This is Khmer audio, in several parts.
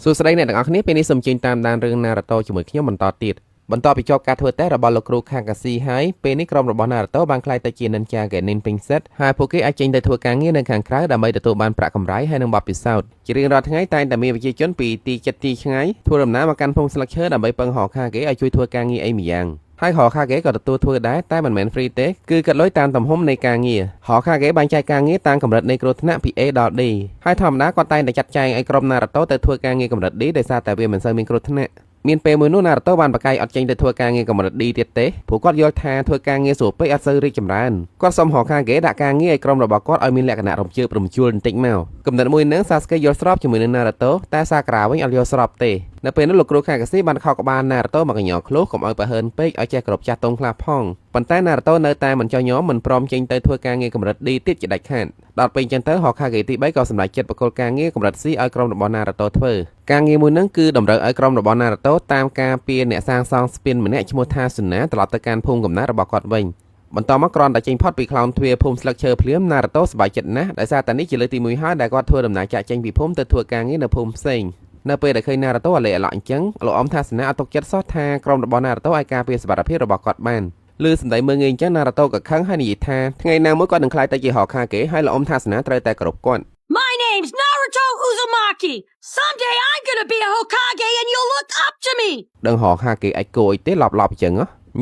សួស្តីអ្នកទាំងអស់គ្នាពេលនេះសូមជើញតាមដានរឿង Naruto ជាមួយខ្ញុំបន្តទៀតបន្តពីចប់ការធ្វើតេស្តរបស់លោកគ្រូ Kakashi ហើយពេលនេះក្រុមរបស់ Naruto បានក្លាយទៅជា Ninja Genin ពេញសិទ្ធហើយពួកគេអាចចេញទៅធ្វើការងារនៅខាងក្រៅដើម្បីទទួលបានប្រាក់កម្រៃហើយនិងបទពិសោធន៍ជារៀងរាល់ថ្ងៃតែងតែមានប្រជាជនពីទីជិតទីឆ្ងាយធ្វើដំណើរមកកាន់ភូមិស្លឹកឈើដើម្បីពឹង Hokage ឲ្យជួយធ្វើការងារអីម្យ៉ាងហើយ Hokage ក៏ទទួលធ្វើដែរតែមិនមែន free ទេគឺកាត់លុយតាមទំហំនៃការងារ Hokage បែងចែកការងារតាមកម្រិតនៃគ្រោះថ្នាក់ពី A ដល់ D ហើយធម្មតាគាត់តែងតែចាត់ចែងឲ្យក្រុម Naruto ទៅធ្វើការងារកម្រិត D ដោយសារតែវាមិនសូវមានគ្រោះថ្នាក់មានពេលមួយនោះ Naruto បានបកកាយអត់ចេញទៅធ្វើការងារកម្រិត D ទៀតទេព្រោះគាត់យល់ថាធ្វើការងារស្រួលពេកអត់សូវរីកចម្រើនគាត់សុំ Hokage ដាក់ការងារឲ្យក្រុមរបស់គាត់ឲ្យមានលក្ខណៈរំជើបរំជួលបន្តិចមកកំណត់មួយនឹង Sasuke យល់ស្របជាមួយនឹង Naruto តែ Sakura វិញអត់យល់ស្របទេនៅពេលនោះលោកគ្រូ Kakashi បានខកក្បាល Naruto មកកញ្ញោឃ្លោះកុំឲ្យប្រហើនពេកឲ្យចេះគ្រប់ចាស់តុងខ្លះផងប៉ុន្តែ Naruto នៅតែមិនចោះញោមមិនព្រមចេញទៅធ្វើការងារកម្រិត D ទៀតជាដាច់ខាតដល់ពេលអញ្ចឹងទៅ Hokage ទី3ក៏សម្រេចចិត្តបកគលការងារកម្រិត C ឲ្យក្រុមរបស់ Naruto ធ្វើការងារមួយនឹងគឺតម្រូវឲ្យក្រុមរបស់ Naruto តាមការពារអ្នកសាងសង់ស្ពានម្នាក់ឈ្មោះថា Suna ត្រឡប់ទៅកាន់ភូមិកំណើតរបស់គាត់វិញបន្តមកគ្រាន់តែចេញផុតពីខ្លោងទ្វារភូមិស្លឹកឈើភ្លាម Naruto សប្បាយចិត្តណាស់ដោយសារតែនេះជាលើកទី1ហើយដែលគាត់ធ្វើដំណើរចាក់ចេញពីភូមិទៅធ្វើការងារនៅភូមិផ្សេងនៅពេលដែលឃើញ Naruto អាឡេអាឡក់អញ្ចឹងលោកអ៊ំថាសនាអត់ទុកចិត្តសោះថាក្រុមរបស់ Naruto ឲ្យការពារសុវត្ថិភាពរបស់គាត់បានលឺសម្ដីមើងងាយអញ្ចឹង Naruto ក៏ខឹងហើយនិយាយថាថ្ងៃណាមួយគាត់នឹងក្លាយទៅជា Hokage ហើយលោកអ៊ំថាសនាត្រូវតែគោរពគាត់ My name's Naruto Uzumaki. Someday I'm gonna be a Hokage and you'll look up to me. ដឹង Hokage អាចគោអីទេឡប់អញ្ចឹង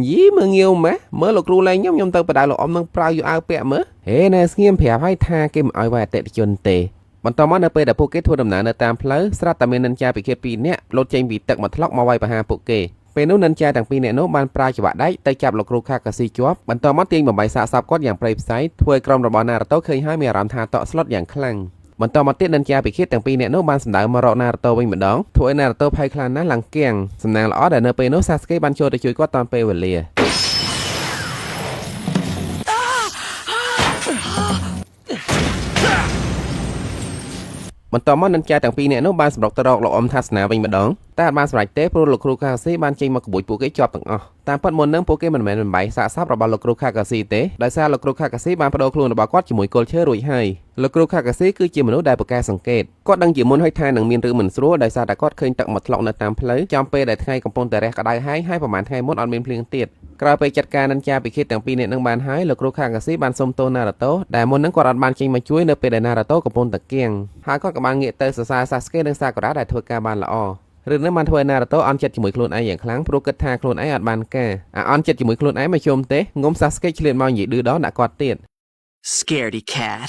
យីមើងងាវម៉េះមើលលោកគ្រូឡើងខ្ញុំទៅបដៅលោកអ៊ំនឹងប្រៅយូអាវពាក់មើលហេណែស្ងៀមប្រាប់ឲ្យថាគេមិនឲ្យវាយអតិថិជនទេបន្តមកនៅពេលដែលពួកគេធ្វើដំណើរនៅតាមផ្លូវស្រាប់តែមាននិនចាពិឃាត2នាក់លោតចេញពីទឹកមកថ្លុកមកវាយប្រហារពួកគេពេលនោះនិនចាទាំង2នាក់នោះបានប្រើច្បាក់ដែកទៅចាប់លោកគ្រូ Kakashi ជាប់បន្តមកទាញបំបីសាកសពគាត់យ៉ាងព្រៃផ្សៃធ្វើឲ្យក្រុមរបស់ Naruto ឃើញហើយមានអារម្មណ៍ថាតក់ស្លុតយ៉ាងខ្លាំងបន្តមកទៀតនិនចាពិឃាតទាំង2នាក់នោះបានសម្ដៅមករក Naruto វិញម្ដងធ្វើឲ្យ Naruto ភ័យខ្លាចណាស់ឡើងគាំងសំណាងល្អដែលនៅពេលនោះ Sasuke បានចូលទៅជួយគាត់តាន់ពេលវេលាបន្តមកនិនចាទាំង2នាក់នោះបានសម្រុកទៅរកលោកអ៊ំថាសនាវិញម្ដងតែអត់បានសម្រេចទេព្រោះលោកគ្រូ Kakashi បានចេញមកក្បួយពួកគេជាប់ទាំងអស់តាមពិតមុននឹងពួកគេមិនមែនបំបីសាកសពរបស់លោកគ្រូ Kakashi ទេដោយសារលោកគ្រូ Kakashi បានបដូរខ្លួនរបស់គាត់ជាមួយគល់ឈើរួចហើយលោកគ្រូ Kakashi គឺជាមនុស្សដែលប្រកែសង្កេតគាត់ដឹងជាមុនហើយថានឹងមានរឿងមិនស្រួលដោយសារតែគាត់ឃើញទឹកមកថ្លុកនៅតាមផ្លូវចំពេលដែលថ្ងៃកំពុងតែរះក្តៅហើយប្រហែលថ្ងៃមុនអត់មានភ្លៀងទៀតក្រោយពេលចាត់ការនិនចាពិឃាតទាំង2នាក់នឹងបានហើយលោកគ្រូ Kakashi បានសុំទោស Naruto ដែលមុននឹងគាត់អត់បានចេញមកជួយនៅពេលដែល Naruto កំពុងតែគៀងហើយគាត់ក៏បានងាកទៅសរសើរ Sasuke និង Sakura ដែលធ្វើការបានល្អរឿងនេះបានធ្វើឲ្យ Naruto អន់ចិត្តជាមួយខ្លួនឯងយ៉ាងខ្លាំងព្រោះគិតថាខ្លួនឯងអត់បានការអន់ចិត្តជាមួយខ្លួនឯងមកជុំទេងុំ Sasuke ឆ្លៀតមកនិយាយឌឺដល់ដាក់គាត់ទៀត Scaredy cat.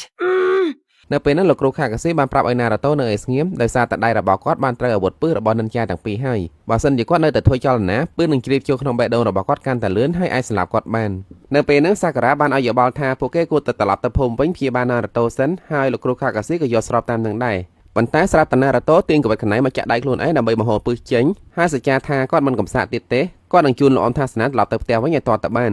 នៅពេលនោះលោកគ្រូ Kakashi បានប្រាប់ឲ្យ Naruto នៅឲ្យស្ងៀមដោយសារតែដៃរបស់គាត់បានត្រូវអាវុធពឹសរបស់និនចាទាំងពីរហើយបើសិនជាគាត់នៅតែធ្វើចលនាពឹសនឹងជ្រាបចូលក្នុងបេះដូងរបស់គាត់កាន់តែលឿនហើយអាចសម្លាប់គាត់បាននៅពេលនោះ Sakura បានឲ្យយោបល់ថាពួកគេគួរតែត្រឡប់ទៅភូមិវិញព្យាបាល Naruto សិនហើយលោកគ្រូ Kakashi ក៏យល់ស្របតាមនឹងដែរប៉ុន្តែស្រាប់តែ Naruto ទាញកវិតខ្នៃមកចាក់ដៃខ្លួនឯងដើម្បីបង្ហូរពឹសចេញហើយសច្ចាថាគាត់មិនកំសាកទៀតទេគាត់នឹងជូនលោកអ៊ំថាសនាត្រឡប់ទៅផ្ទះវិញឲ្យទាល់តែបា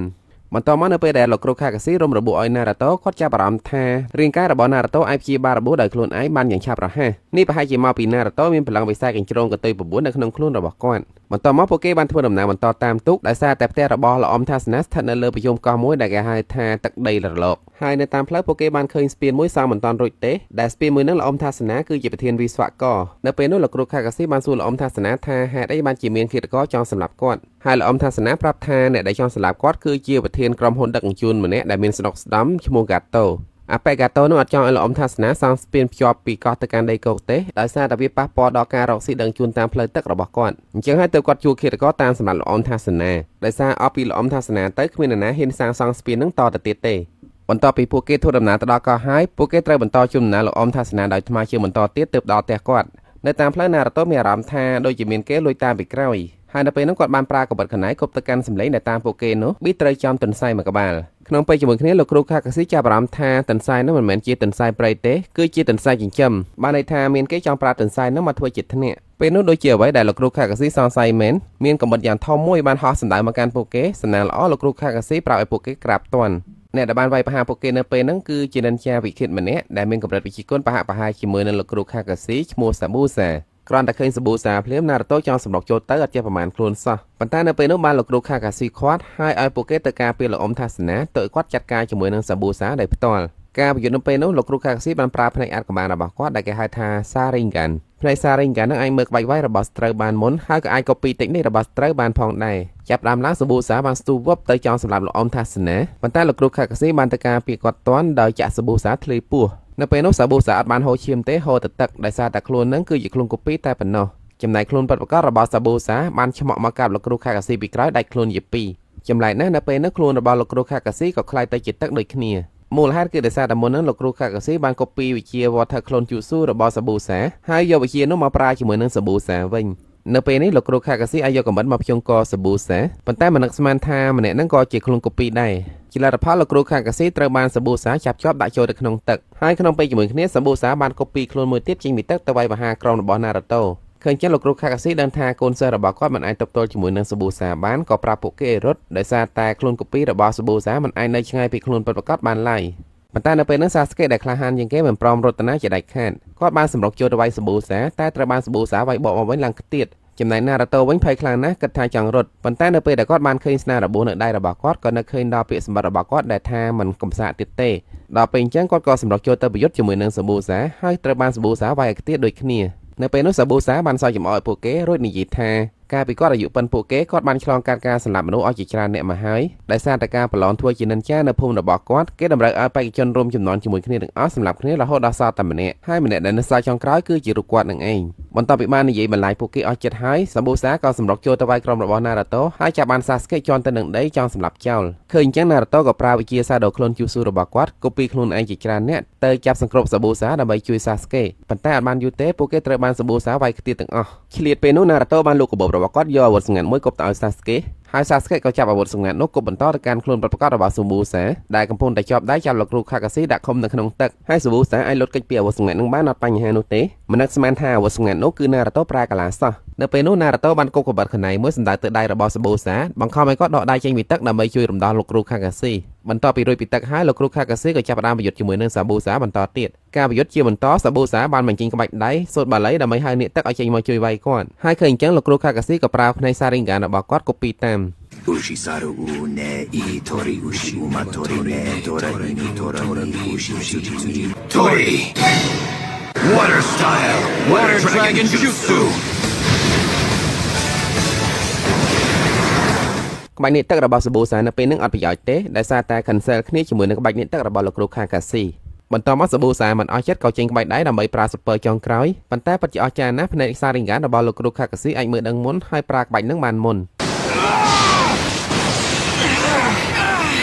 នបន្តមកនៅពេលដែលលោកគ្រូ Kakashi រំរបួសឲ្យ Naruto គាត់ចាប់អារម្មណ៍ថារាងកាយរបស់ Naruto អាចព្យាបាលរបួសដោយខ្លួនឯងបានយ៉ាងឆាប់រហ័សនេះប្រហែលជាមកពី Naruto មានកម្លាំងវិសេសកញ្ជ្រោងកន្ទុយ9នៅក្នុងខ្លួនរបស់គាត់បន្តមកពួកគេបានធ្វើដំណើរបន្តតាមទូកដោយសារតែផ្ទះរបស់លោកអ៊ំថាសនាស្ថិតនៅលើប្រជុំកោះមួយដែលគេហៅថាទឹកដីរលកហើយនៅតាមផ្លូវពួកគេបានឃើញស្ពានមួយសង់មិនទាន់រួចទេដែលស្ពានមួយនឹងលោកអ៊ំថាសនាគឺជាប្រធានវិស្វករនៅពេលនោះលោកគ្រូ Kakashi បានសួរលោកអ៊ំថាសនាថាហេតុអីបានជាមានឃាតករចង់សម្លាប់គាត់ហើយលោកអ៊ំថាសនាប្រាប់ថាអ្នកដែលចង់សម្លាប់គាត់គឺជាប្រធានក្រុមហ៊ុនដឹកជញ្ជូនម្នាក់ដែលមានស្នុកស្ដំឈ្មោះ Gato អាប៉ែ Gato នោះអត់ចង់ឲ្យលោកអ៊ំថាសនាសង់ស្ពានភ្ជាប់ពីកោះទៅកាន់ដីគោកទេដោយសារតែវាប៉ះពាល់ដល់ការរកស៊ីដឹកជញ្ជូនតាមផ្លូវទឹករបស់គាត់អញ្ចឹងហើយទើបគាត់ជួលឃាតករតាមសម្រាប់លោកអ៊ំថាសនាដោយសារអស់ពីលោកអ៊ំថាសនាទៅគ្មាននរណាហ៊ានសាងសង់ស្ពាននឹងតទៅទៀតទេបន្ទាប់ពីពួកគេធ្វើដំណើរទៅដល់កោះហើយពួកគេត្រូវបន្តជុំដំណើរលោកអ៊ំថាសនាដោយថ្មើរជើងបន្តទៀតទើបដល់ផ្ទះគាត់នៅតាមផ្លូវ Naruto មានអារម្មណ៍ថាដូចជាមានគេលួចតាមពីក្រោយហើយនៅពេលនោះគាត់បានប្រើកបិតខ្នៃគប់ទៅកាន់សម្លេងដែលតាមពួកគេនោះប៊ីត្រូវចំទន្សាយមួយក្បាលក្នុងពេលជាមួយគ្នាលោកគ្រូ Kakashi ចាប់អារម្មណ៍ថាទន្សាយនោះមិនមែនជាទន្សាយព្រៃទេគឺជាទន្សាយចិញ្ចឹមបានន័យថាមានគេចង់ប្រើទន្សាយនោះមកធ្វើជាធ្នាក់ពេលនោះដូចជាអ្វីដែលលោកគ្រូ Kakashi សង្ស័យមែនមានកំបិតយ៉ាងធំមួយបានហោះសម្ដៅមកកាន់ពួកគេសំណាងល្អលោកគ្រូ Kakashi ប្រាប់ឲ្យពួកគេក្រាបទាន់អ្នកដែលបានវាយប្រហារពួកគេនៅពេលហ្នឹងគឺជានិនចាវិឃាតម្នាក់ដែលមានកម្រិតវិជ្ជាគុណប្រហាក់ប្រហែលជាមួយនឹងលោកគ្រូ Kakashi ឈ្មោះ Sabusaគ្រាន់តែឃើញសាប៊ូសាភ្លាម Naruto ចង់សម្រុកចូលទៅអត់ចេះប្រមាណខ្លួនសោះប៉ុន្តែនៅពេលនោះបានលោកគ្រូ Kakashi ខាត់ហើយឲ្យពួកគេទៅការពារលោកអ៊ំថាសនាទៅឲ្យគាត់ចាត់ការជាមួយនឹងសាប៊ូសាដោយផ្ទាល់ការប្រយុទ្ធនៅពេលនោះលោកគ្រូ Kakashi បានប្រើផ្នែកអាថ៌កំបាំងរបស់គាត់ដែលគេហៅថា Sharingan ផ្នែកសារ៉េងកានឹងអាចមើលក្បាច់វាយរបស់ស្ត្រូវបានមុនហើយក៏អាច copy តិចនេះរបស់ស្ត្រូវបានផងដែរចាប់ដើមឡើងសាប៊ូសាបានស្ទុះវឹបទៅចង់សម្រាប់លោកអ៊ំថាសនាប៉ុន្តែលោកគ្រូខាកាស៊ីបានទៅការពារគាត់ទាន់ដោយចាក់សាប៊ូសាធ្លាយពោះនៅពេលនោះសាប៊ូសាអត់បានហូរឈាមទេហូរទៅទឹកដោយសារតែខ្លួននឹងគឺជាខ្លួន copy តែប៉ុណ្ណោះចំណែកខ្លួនពិតប្រាកដរបស់សាប៊ូសាបានឆ្មក់មកកាប់លោកគ្រូខាកាស៊ីពីក្រោយដាច់ខ្លួនជាពីរចម្លែកណាស់នៅពេលនោះខ្លួនរបស់លោកគ្រូខាកាស៊ីក៏คล้ายទៅជាទឹកដូចគ្នាមូលហេតុគឺដោយសារតែមុននឹងលោកគ្រូខាកាស៊ីបាន copy វិជា water clone jutsu របស់សាប៊ូសាហើយយកវិជានោះមកប្រើជាមួយនឹងសាប៊ូសាវិញនៅពេលនេះលោកគ្រូខាកាស៊ីអាចយកកំបិតមកភ្យង់កសាប៊ូសាប៉ុន្តែមិននឹកស្មានថាម្នាក់ហ្នឹងក៏ជាខ្លួន copy ដែរជាលទ្ធផលលោកគ្រូខាកាស៊ីត្រូវបានសាប៊ូសាចាប់ជាប់ដាក់ចូលទៅក្នុងទឹកហើយក្នុងពេលជាមួយគ្នាសាប៊ូសាបាន copy ខ្លួនមួយទៀតចេញពីទឹកទៅវាយបហាក្រុមរបស់ Naruto ឃើញចឹងលោកគ្រូខាកាស៊ីដឹងថាកូនសិស្សរបស់គាត់មិនអាចទប់ទល់ជាមួយនឹងសាប៊ូសាបានក៏ប្រាប់ពួកគេឲ្យរត់ដោយសារតែខ្លួន copy របស់សាប៊ូសាមិនអាចនៅឆ្ងាយពីខ្លួនពិតប្រាកដបានឡើយប៉ុន្តែនៅពេលនោះសាស្កេដែលក្លាហានជាងគេមិនព្រមរត់ទៅណាជាដាច់ខាតគាត់បានសម្រុកចូលទៅវាយសាប៊ូសាតែត្រូវបានសាប៊ូសាវាយបកមកវិញឡើងខ្ទៀតចំណែក Naruto វិញភ័យខ្លាំងណាស់គិតថាចង់រត់ប៉ុន្តែនៅពេលដែលគាត់បានឃើញស្នារបួសនៅដៃរបស់គាត់ក៏នឹកឃើញដល់ពាក្យសម្បត្តិរបស់គាត់ដែលថាមិនកំសាកទៀតទេដល់ពេលអញ្ចឹងគាត់ក៏សម្រុកចូលទៅប្រយុទ្ធជាមួយនឹងសាប៊ូសាហើយត្រូវបានសាប៊ូសាវាយឲ្យខ្ទៀតដូចគ្នានៅពេលនោះសាប៊ូសាបានសើចចំអកឲ្យពួកគេរួចនិយាយថាកាលពីគាត់អាយុប៉ុនពួកគេគាត់បានឆ្លងកាត់ការសម្លាប់មនុស្សអស់ជាច្រើនអ្នកមកហើយដោយសារតែការប្រឡងធ្វើជានិន្ចានៅភូមិរបស់គាត់គេតម្រូវឲ្យបេក្ខជនរួមចំនួនជាមួយគ្នាទាំងអស់សម្លាប់គ្នារហូតដល់សល់តែម្នាក់ហើយម្នាក់ដែលនៅសល់ចុងក្រោយគឺជារូបគាត់នឹងឯងបន្ទាប់ពីបាននិយាយបន្លាយពួកគេអស់ចិត្តហើយសាប៊ូសាក៏សម្រុកចូលទៅវាយក្រុមរបស់ Naruto ហើយចាប់បាន Sasuke ជន់ទៅនឹងដីចង់សម្លាប់ចោលឃើញអញ្ចឹង Naruto ក៏ប្រើវិជាសាដូខ្លួន Jutsu របស់គាត់ copy ខ្លួនឯងជាច្រើនអ្នកទៅចាប់សង្គ្រោះសាប៊ូសាដើម្បីជួយ Sasuke ប៉ុន្តែអត់បានយូរទេពួកគេត្រូវបានសាប៊ូសាវាយខ្ទៀតទាំងអស់ឆ្លៀតពេលនោះ Naruto បានលូកកាបូបរបស់គាត់យកអាវុធសម្ងាត់មួយគប់ទៅឲ្យ Sasuke ហើយ Sasuke ក៏ចាប់អាវុធសម្ងាត់នោះគប់បន្តទៅកាន់ខ្លួនប្រកបរបស់ Sabusa ដែលកំពុងតែជាប់ដៃចាប់លោកគ្រូ Kakashi ដាក់ឃុំនៅក្នុងទឹកហើយ Sabusa អាចលុតគេចពីអាវុធសម្ងាត់នឹងបានអត់បញ្ហានោះទេមិននឹកស្មានថាអាវុធសម្ងាត់នោះគឺ Naruto ប្រើកាឡាសោះនៅពេលនោះ Naruto បានគប់កាបិតខ្នែងមួយសម្ដៅទៅដៃរបស់ Sabusa បង្ខំឲ្យគាត់ដកដៃចេញពីទឹកដើម្បីជួយរំដោះលោកគ្រូ Kakashi បន្ទាប់ពីរួចពីទឹកហើយលោកគ្រូ Kakashi ក៏ចាប់ផ្ដើមប្រយុទ្ធជាមួយនឹង Sabusa បន្តទៀតការប្រយុទ្ធជាបន្ត Sabusa បានបញ្ចេញក្បាច់ដៃសូត្របាលីដើម្បីហៅអ្នកទឹកឲ្យចេញមកជួយវាយគាត់ហើយឃើញអញ្ចឹងលោកគ្រូ Kakashi ក៏ប្រើផ្នែក Sharingan របស់គាត់ copy តាមUshisaru une itori ushi umatori ne torani ni torani ushi ushi Tori Water style Water dragon jutsu ក្បាច់នេះទឹករបស់ Sabusa នៅពេលនឹងអត់ប្រយោជន៍ទេដោយសារតែ cancel គ្នាជាមួយនឹងក្បាច់នេះទឹករបស់លោកគ្រូ Kakashi បន្តមក Sabusa មិនអស់ចិត្តក៏ចេញក្បាច់ដៃដើម្បីប្រើ super ចុងក្រោយប៉ុន្តែពិតជាអស្ចារ្យណាស់ផ្នែក Sharingan របស់លោកគ្រូ Kakashi អាចមើលដឹងមុនហើយប្រើក្បាច់នឹងបានមុន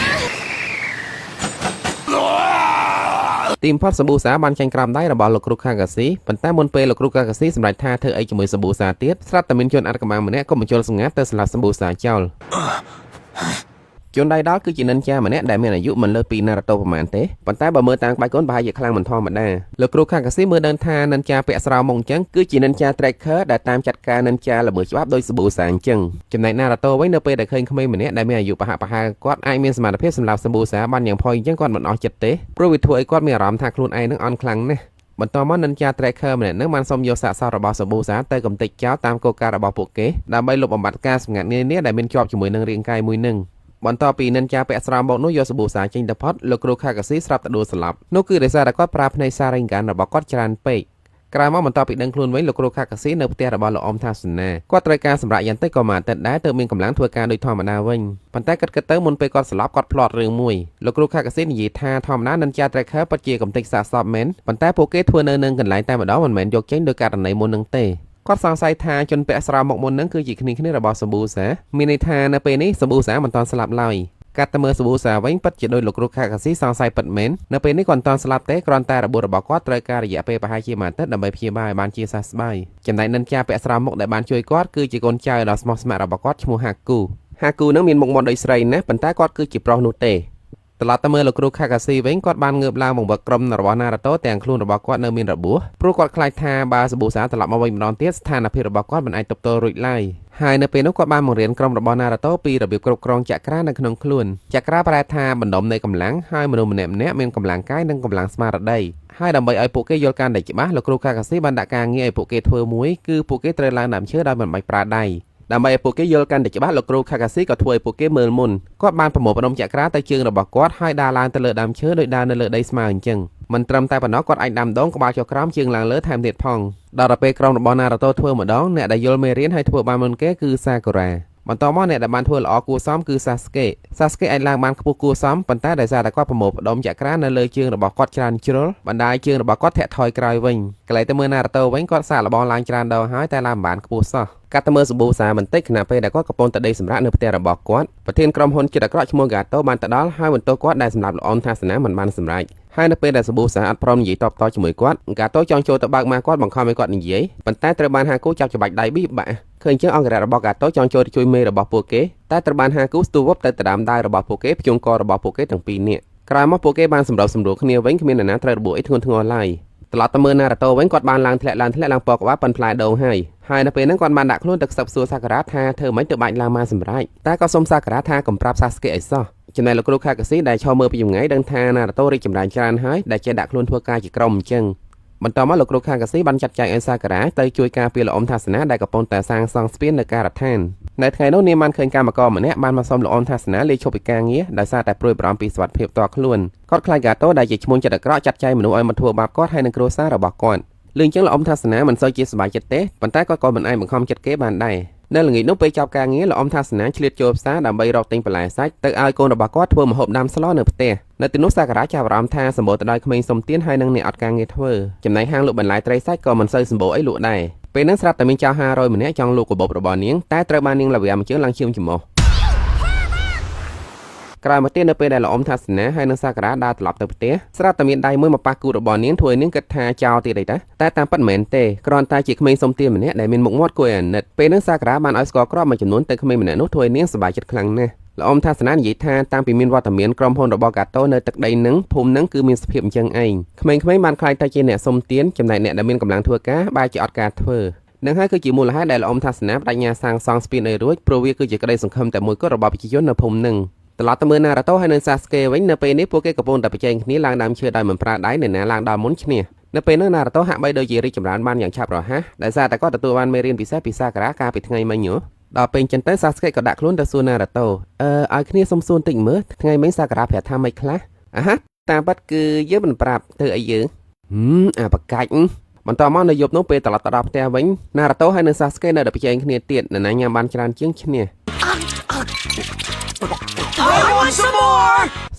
ទីមផាត់សាប៊ូសាបានចាញ់ក្រោមដៃរបស់លោកគ្រូ Kakashi ប៉ុន្តែមុនពេលលោកគ្រូ Kakashi សម្រេចថាធ្វើអីជាមួយសាប៊ូសាទៀតស្រាប់តែមានជនអត្តកម្លាំងម្នាក់ក៏បញ្ចូលសម្ងាត់ទៅសម្លាប់សាប៊ូសាចោលជនដៃដល់គឺជានិន្ចាម្នាក់ដែលមានអាយុមិនលើសពី Naruto ប្រហែលទេប៉ុន្តែបើមើលតាមក្បាច់កូនប្រហែលជាខ្លាំងមិនធម្មតាលោកគ្រូ Kakashi មើលដឹងថានិន្ចាពាក់ស្រោមមកអញ្ចឹងគឺជានិន្ចា tracker ដែលតាមចាត់ការនិន្ចាល្មើសច្បាប់ដោយសាប៊ូសាអញ្ចឹងចំណែក Naruto វិញនៅពេលដែលឃើញក្មេងម្នាក់ដែលមានអាយុប្រហាក់ប្រហែលគាត់អាចមានសមត្ថភាពសម្លាប់សាប៊ូសាបានយ៉ាងផុយអញ្ចឹងគាត់មិនអស់ចិត្តទេព្រោះវាធ្វើឲ្យគាត់មានអារម្មណ៍ថាខ្លួនឯងនឹងអន់ខ្លាំងណាស់បន្តមកនិន្ចា tracker ម្នាក់នឹងបានសុំយកសាកសពរបស់សាប៊ូសាទៅកំទេចចោលតាមគោលការណ៍របស់ពួកគេដើម្បីលុបបំបាត់ការសម្ងាត់នានាដែលមានជាប់ជាមួយនឹងរាងកាយមួយនឹងបន្ទាប់ពីនិន្ចាពាក់ស្រោមមកនោះយកសាប៊ូសាចេញទៅផុតលោកគ្រូ Kakashi ស្រាប់តែដួលស្លាប់នោះគឺដោយសារតែគាត់ប្រើផ្នែក Sharingan របស់គាត់ច្រើនពេកក្រោយមកបន្ទាប់ពីដឹងខ្លួនវិញលោកគ្រូ Kakashi នៅផ្ទះរបស់លោកអ៊ំថាសនាគាត់ត្រូវការសម្រាប់យ៉ាងតិចក៏មួយអាទិត្យដែរទើបមានកម្លាំងធ្វើការដូចធម្មតាវិញប៉ុន្តែគិតទៅមុនពេលគាត់ស្លាប់គាត់ភ្លាត់រឿងមួយលោកគ្រូ Kakashi និយាយថាធម្មតានិន្ចា tracker ពិតជាកំទេចសាកសពមែនប៉ុន្តែពួកគេធ្វើនៅនឹងកន្លែងតែម្ដងមិនមែនយកចេញដោយករណីមុននឹងទេគាត់សង្ស័យថាជនពាក់ស្រោមមកមុននឹងគឺជាគ្នារបស់សាប៊ូសាមានន័យថានៅពេលនេះសាប៊ូសាមិនទាន់ស្លាប់ឡើយកាត់ទៅមើលសាប៊ូសាវិញពិតជាដោយលោកគ្រូ Kakashi សង្ស័យពិតមែននៅពេលនេះគាត់មិនទាន់ស្លាប់ទេគ្រាន់តែរបួសរបស់គាត់ត្រូវការរយៈពេលប្រហែលជាមួយអាទិត្យដើម្បីព្យាបាលឲ្យបានជាសះស្បើយចំណែកនិន្ចាពាក់ស្រោមមុខដែលបានជួយគាត់គឺជាកូនចៅដ៏ស្មោះស្ម័គ្ររបស់គាត់ឈ្មោះ Haku នឹងមានមុខមាត់ដូចស្រីណាស់ប៉ុន្តែគាត់គឺជាប្រុសនោះទេត្រឡប់ទៅមើលលោកគ្រូ Kakashi វិញគាត់បានងើបឡើងបង្វឹកក្រុមរបស់ Naruto ទាំងខ្លួនរបស់គាត់នៅមានរបួសព្រោះគាត់ខ្លាចថាបើសាប៊ូសាត្រឡប់មកវិញម្ដងទៀតស្ថានភាពរបស់គាត់មិនអាចទប់ទល់រួចឡើយហើយនៅពេលនោះគាត់បានបង្រៀនក្រុមរបស់ Naruto ពីរបៀបគ្រប់គ្រងចក្រានៅក្នុងខ្លួនចក្រាប្រែថាបណ្ដុំនៃកម្លាំងហើយមនុស្សម្នាក់ៗមានកម្លាំងកាយនិងកម្លាំងស្មារតីហើយដើម្បីឲ្យពួកគេយល់កាន់តែច្បាស់លោកគ្រូ Kakashi បានដាក់ការងារឲ្យពួកគេធ្វើមួយគឺពួកគេត្រូវឡើងដើមឈើដោយមិនបាច់ប្រើដៃ ដើម្បីឲ្យពួកគេយល់កាន់តែច្បាស់លោកគ្រូខាកាស៊ីក៏ធ្វើឲ្យពួកគេមើលមុនគាត់បានប្រមូលផ្ដុំចក្រាទៅជើងរបស់គាត់ហើយដើរឡើងទៅលើដើមឈើដោយដើរនៅលើដីស្មើអញ្ចឹងមិនត្រឹមតែប៉ុណ្ណោះគាត់អាចដាំដងក្បាលចុះក្រោមជើងឡើងលើថែមទៀតផងដល់ពេលក្រុមរបស់ណារូតូធ្វើម្ដងអ្នកដែលយល់មេរៀនហើយធ្វើបានមុនគេគឺសាកូរ៉ាបន្តមកអ្នកដែលបានធ្វើល្អគួរសមគឺសាស្កេអាចឡើងបានខ្ពស់គួរសមប៉ុន្តែដោយសារតែគាត់ប្រមូលផ្ដុំចក្រានៅលើជើងរបស់គាត់ច្រើនជ្រុលបណ្ដាលជើងរបស់គាត់ធាក់ថយក្រោយវិញកន្លែងទៅមើលណារូតូវិញគាត់សាកល្បងឡើងច្រើនដងហើយតែឡើងមិនបានខ្ពស់សោះកាត់ទៅមើលសម្បូរសាបន្តិចខណៈពេលដែលគាត់កំពុងតែដេកសម្រាកនៅផ្ទះរបស់គាត់ប្រធានក្រុមហ៊ុនចិត្តអាក្រក់ឈ្មោះហ្គាតូបានទៅដល់ហើយបន្ទោសគាត់ដែលសម្រាប់ល្អនថាសនាមិនបានសម្រេចហើយនៅពេលដែលសម្បូរសាអត់ព្រមនិយាយតបតជាមួយគាត់ហ្គាតូចង់ចូលទៅបើកម៉ាគាត់បង្ខំឲ្យគាត់និយាយប៉ុន្តែត្រូវបានហាគូចាប់ច្បាច់ដៃប៊ីបាក់ឃើញចឹងអង្គរៈរបស់ហ្គាតូចង់ចូលទៅជួយមេរបស់ពួកគេតែត្រូវបានហាគូស្ទូវប់ទៅដណ្ដើមដៃរបស់ពួកគេភ្ជុំករបស់ពួកគេទាំងពីរនាក់ក្រោយមកពួកគេបានសម្របសម្រួលគ្នាវិញគ្មាននរណាត្រូវរបួសអីធ្ងន់ធ្ងរឡើយត្រឡប់ទៅមើលណារូតូវិញគាត់បានឡើងធ្លាក់ឡើងពកក្បាលប៉ុនផ្លែដូងហើយនៅពេលហ្នឹងគាត់បានដាក់ខ្លួនទៅខ្សឹបសួរសាការ៉ាថាធ្វើម៉េចទៅបាច់ឡើងមកសម្រេចតែក៏សុំសាការ៉ាថាកុំប្រាប់សាស្កេអីសោះចំណែកលោកគ្រូខាកាស៊ីដែលឈរមើលពីចម្ងាយដឹងថាណារូតូរីកចម្រើនច្រើនហើយដែលចេះដាក់ខ្លួនធ្វើការជាក្រុមអញ្ចឹងបន្តមកលោកគ្រូខាកាស៊ីបានចាត់ចែងឲ្យសាការ៉ាទៅជួយការពារលោកអ៊ំថាសនាដែលកំពុងតែសាងសង់ស្ពាននៅការដ្ឋាននៅថ្ងៃនោះនាងបានឃើញកម្មករម្នាក់បានមកសុំលោកអ៊ំថាសនាលាឈប់ពីការងារដោយសារតែព្រួយបារម្ភពីសុខភាពផ្ទាល់ខ្លួនគាត់ខ្លាចហ្គាតូដែលជាឈ្មោះចិត្តអាក្រក់ចាត់ចែងមនុស្សឲ្យមកធ្វើបាបគាត់ហើយនឹងគ្រួសាររបស់គាត់លឿនចឹងលោកអ៊ំថាសនាមិនសូវជាសប្បាយចិត្តទេប៉ុន្តែគាត់ក៏មិនអាចបង្ខំចិត្តគេបានដែរនៅល្ងាចនោះពេលចប់ការងារលោកអ៊ំថាសនាឆ្លៀតចូលផ្សារដើម្បីរកទិញបន្លែសាច់ទៅឲ្យកូនរបស់គាត់ធ្វើម្ហូបដាំស្លនៅផ្ទះនៅទីនោះសាការ៉ាចាប់អារម្មណ៍ថាសម្បូរទៅដោយក្មេងសុំទានហើយនឹងអ្នកអត់ការងារធ្វើចំណែកហាងលក់បន្លែត្រីសាច់ក៏មិនសូវសម្បូរអីលក់ដែរពេលហ្នឹងស្រាប់តែមានចៅ500ម្នាក់ចង់លក់កាបូបរបស់នាងតែត្រូវបាននាងលាវាំជើងឡើងឈាមច្រមុះក្រោយមកទៀតនៅពេលដែលលោកអ៊ំថាសនាហើយនឹងសាការ៉ាដើរត្រឡប់ទៅផ្ទះស្រាប់តែមានដៃមួយមកប៉ះគូរបស់នាងធ្វើឲ្យនាងគិតថាចោលទៀតអីតែតាមពិតមិនមែនទេគ្រាន់តែជាក្មេងសុំទានម្នាក់ដែលមានមុខមាត់គួរឲ្យអាណិតពេលហ្នឹងសាការ៉ាបានឲ្យស្គាល់គ្រាប់មួយចំនួនទៅក្មេងម្នាក់នោះធ្វើឲ្យនាងសប្បាយចិត្តខ្លាំងណាស់លោកអ៊ំថាសនានិយាយថាតាំងពីមានវត្តមានក្រុមហ៊ុនរបស់កាតូនៅទឹកដីនឹងភូមិនឹងគឺមានសភាពអញ្ចឹងឯងក្មេងៗបានខ្លាចទៅជាអ្នកសុំទានចំណែកអ្នកដែលមានកម្លាំងធ្វើការបែរជាអត់ការធ្វើនឹងហើយគឺជាមូលហេតុដែលលោកអ៊ំថាសនាបដិញ្ញាសាងសង់ស្ពានឲ្យរួចព្រោះវាគឺជាក្តីសង្ឃឹមតែមួយគត់របស់ប្រជាជននៅភូមិនឹងត្រឡប់ទៅមើលណារូតូហើយនឹងសាស្កេវិញនៅពេលនេះពួកគេកំពុងតែប្រជែងគ្នាឡើងដើមឈើដោយមិនប្រើដៃអ្នកណាឡើងដល់មុនឈ្នះនៅពេលនោះណារូតូហាក់បីដូចជារីកចម្រើនបានយ៉ាងឆាប់រហ័សដោយសារតែគាត់ទទួលបានមេរៀនពិសេសពីសាការ៉ាកាលពីថ្ងៃមិញដល់ពេលអញ្ចឹងទៅសាស្កេក៏ដាក់ខ្លួនទៅសួរណារូតូឲ្យគ្នាសុំសួរបន្តិចមើលថ្ងៃមិញសាការ៉ាប្រាប់ថាម៉េចខ្លះតាមពិតគឺយើងមិនប្រាប់ធ្វើអីយើងអាបកាច់បន្តមកនៅយប់នោះពេលត្រឡប់ទៅដល់ផ្ទះវិញណារូតូហើយនឹងសាស្កេនៅតែប្រជែងគ្នាទៀតនរណាញ៉ាំបានច្រើនជាងឈ្នះ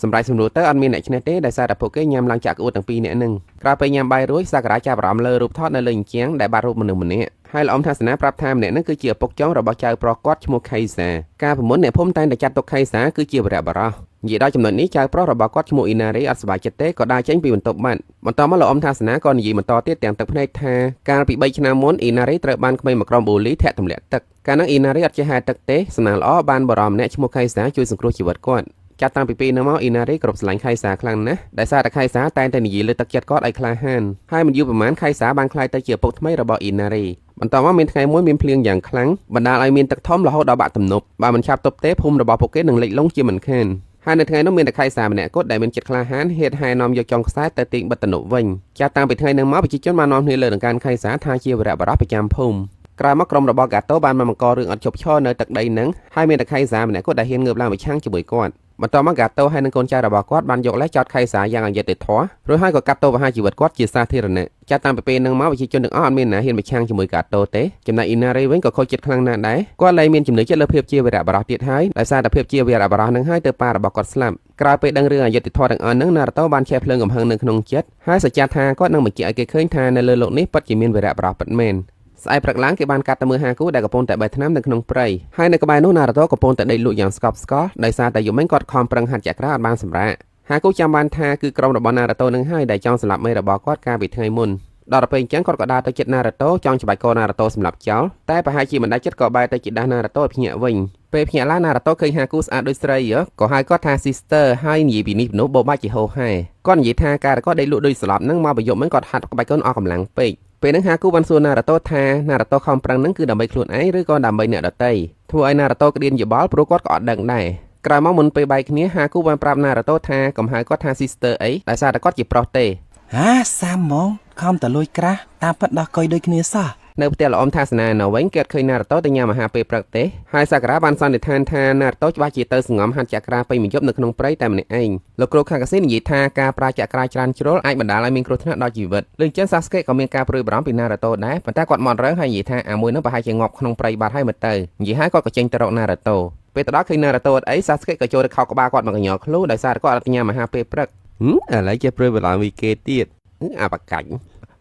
សម្រាប់សម្រួលទៅអត់មានអ្នកឈ្នះទេដោយសារតែពួកគេញ៉ាំឡើងចាក់ក្អួតទាំងពីរនាក់ហ្នឹងក្រោយពេលញ៉ាំបាយរួចសាការ៉ាចាប់អារម្មណ៍លើរូបថតនៅលើអញ្ចឹងដែលបាត់រូបមនុស្សម្នាក់ហើយលោកអ៊ំថាសនាប្រាប់ថាម្នាក់ហ្នឹងគឺជាឪពុកចុងរបស់ចៅប្រុសគាត់ឈ្មោះខៃសាកាលពីមុនអ្នកភូមិតែងតែចាត់ទុកខៃសាគឺជាវរៈបរោះនិយាយដល់ចំណុចនេះចៅប្រុសរបស់គាត់ឈ្មោះអ៊ីណារីអត់សប្បាយចិត្តទេក៏ដើរចេញពីបន្ទប់បាត់បន្តមកលោកអ៊ំថាសនាក៏និយាយបន្តទៀតទាំងទឹកភ្នែកថាកាលពី3ឆ្នាំមុនអ៊ីណារីត្រូវបានក្មេងមកក្រុមបូលីធាក់ទម្លាក់ទឹកកាលនោះអ៊ីណារីអត់ចេះហែលទឹកទេសំណាងល្អបានបរិមម្នាក់ឈ្មោះខៃសាជួយសង្គ្រោះជីវិតគាត់ចាប់តាំងពីពេលនោះមកអ៊ីណារីគ្រប់ស្រឡាញ់ខៃសាខ្លាំងណាស់ដោយសារតែខៃសាតែងតែនិយាយលើទឹកចិត្តគាត់ឲ្យក្លាហានហើយមិនយូរប៉ុន្មានខៃសាបានក្លាយទៅជាឪពុកថ្មីរបស់អ៊ីណារីបន្តមកមានថ្ងៃមួយមានភ្លៀងយ៉ាងខ្លាំងបណ្ដាលឲ្យមានទឹកធំរហូតដល់បាក់ទំនប់បើមិនឆាប់ទប់ទេភូមិរបស់ពួកគេនឹងលិចលង់ជាមិនខានហើយនៅថ្ងៃនោះមានតែខៃសាម្នាក់គត់ដែលមានចិត្តក្លាហានហេតុហែនាំយកចុងខ្សែទៅទាញបិទទំនប់វិញចាប់តាំងពីថ្ងៃនោះមកប្រជាជនបាននាំគ្នាលើនឹងការខៃសាថាជាវរៈបរោះប្រចាំភូមិក្រោយមកក្រុមរបស់កាតូបានមកបង្ករឿងអត់ជប់ឈរនៅទឹកដីនឹងហើយមានតែខៃសាម្នាក់គត់ដែលហ៊ានងើបឡើងប្រឆាំងជាមួយគាត់បន្តមកកាតូហើយនឹងកូនចៅរបស់គាត់បានយកលេសចោតខៃសាយ៉ាងអយុត្តិធម៌រួចហើយក៏កាត់ទោសប្រហារជីវិតគាត់ជាសាធារណៈចាប់តាំងពីពេលនឹងមកប្រជាជនទាំងអស់អត់មានអ្នកហ៊ានប្រឆាំងជាមួយកាតូទេចំណែកអ៊ីណារីវិញក៏ខូចចិត្តខ្លាំងណាស់ដែរគាត់លែងមានចំណឿចិត្តលើភាពជាវីរៈបរោះទៀតហើយដោយសារតែភាពជាវីរៈបរោះនឹងហើយទើបប៉ារបស់គាត់ស្លាប់ក្រោយពេលដឹងរឿងអយុត្តិធម៌ទាំងអស់នឹងណារូតូបានឆេះភ្លើងកំហឹងនៅក្នុងចិត្តហើយសច្ចាថាគាត់នឹងបញ្ជាក់ឲ្យគេឃើញថានៅលើโลกនេះពិតជាមានវីរៈបរោះពិតមែនស្អែកព្រឹកឡើងគេបានកាត់ទៅមើលហាគូដែលកំពុងតែបេះថ្នាំនៅក្នុងព្រៃហើយនៅក្បែរនោះណារូតូកំពុងតែដេកលក់យ៉ាងស្កប់ស្កល់ដោយសារតែយប់មិញគាត់ខំប្រឹងហាត់ចក្រាអត់បានសម្រាកហាគូចាំបានថាគឺក្រុមរបស់ណារូតូនឹងហើយដែលចង់សម្លាប់មេរបស់គាត់កាលពីថ្ងៃមុនដល់ពេលអញ្ចឹងគាត់ក៏ដើរទៅជិតណារូតូចង់ច្បាច់កូនណារូតូសម្លាប់ចោលតែប្រហែលជាមិនដាច់ចិត្តក៏បែរទៅជិតដាស់ណារូតូឲ្យភ្ញាក់វិញពេលភ្ញាក់ឡើងណារូតូឃើញហាគូស្អាតដូចស្រីក៏ហៅគាត់ថា sister ហើយនិយាយពីនេះនោះបោបាច់ជាហោហែគាត់និយាយថាការគាត់ដេកលក់ដូចស្លាប់នឹងមកប្រយុទ្ធមិនគាត់ហាត់ក្បាច់កូនអស់កម្លាំងពេកពេលហ្នឹងហាគូបានសួរណារូតូថាណារូតូខំប្រឹងហ្នឹងគឺដើម្បីខ្លួនឯងឬក៏ដើម្បីអ្នកដទៃធ្វើឲ្យណារូតូក្តៀនយោបល់ព្រោះគាត់ក៏អត់ដឹងដែរក្រោយមកមុនពេលបែកគ្នាហាគូបានប្រាប់ណារូតូថាកុំហៅគាត់ថា sister អីដោយសារតែគាត់ជាប្រុសទេសាហ្មងខំតលួយក្រាស់តាមពិតដោះកុយដូចគ្នាសោះ នៅផ្ទះលោកអ៊ំថាសនានៅវិញគេឃើញណារូតូទៅញ៉ាំអាហារពេលព្រឹកទេហើយសាការ៉ាបានសន្និដ្ឋានថាណារូតូច្បាស់ជាទៅសង្ងំហាត់ចក្រាពេញមួយយប់នៅក្នុងព្រៃតែម្នាក់ឯងលោកគ្រូខាកាស៊ីនិយាយថាការប្រើចក្រាច្រើនជ្រុលអាចបណ្ដាលឲ្យមានគ្រោះថ្នាក់ដល់ជីវិតលើចឹងសាស្កេក៏មានការព្រួយបារម្ភពីណារូតូដែរប៉ុន្តែគាត់មករើហើយនិយាយថាអាមួយនោះប្រហែលជាងាប់ក្នុងព្រៃបាត់ហើយមើលទៅនិយាយហើយគាត់ក៏ចេញទៅរកណារូតូពេលទៅដល់ឃើញណារូតូអត់អីសាស្កេក៏ចូលទៅខោក្បាលគាត់មកកញ្ញល់ខ្លួនដោយសារគាត់អត់ញ៉ាំអាហារពេលព្រឹកឥឡូវជាព្រួយបារម្ភពីគេទៀតអាបកាច់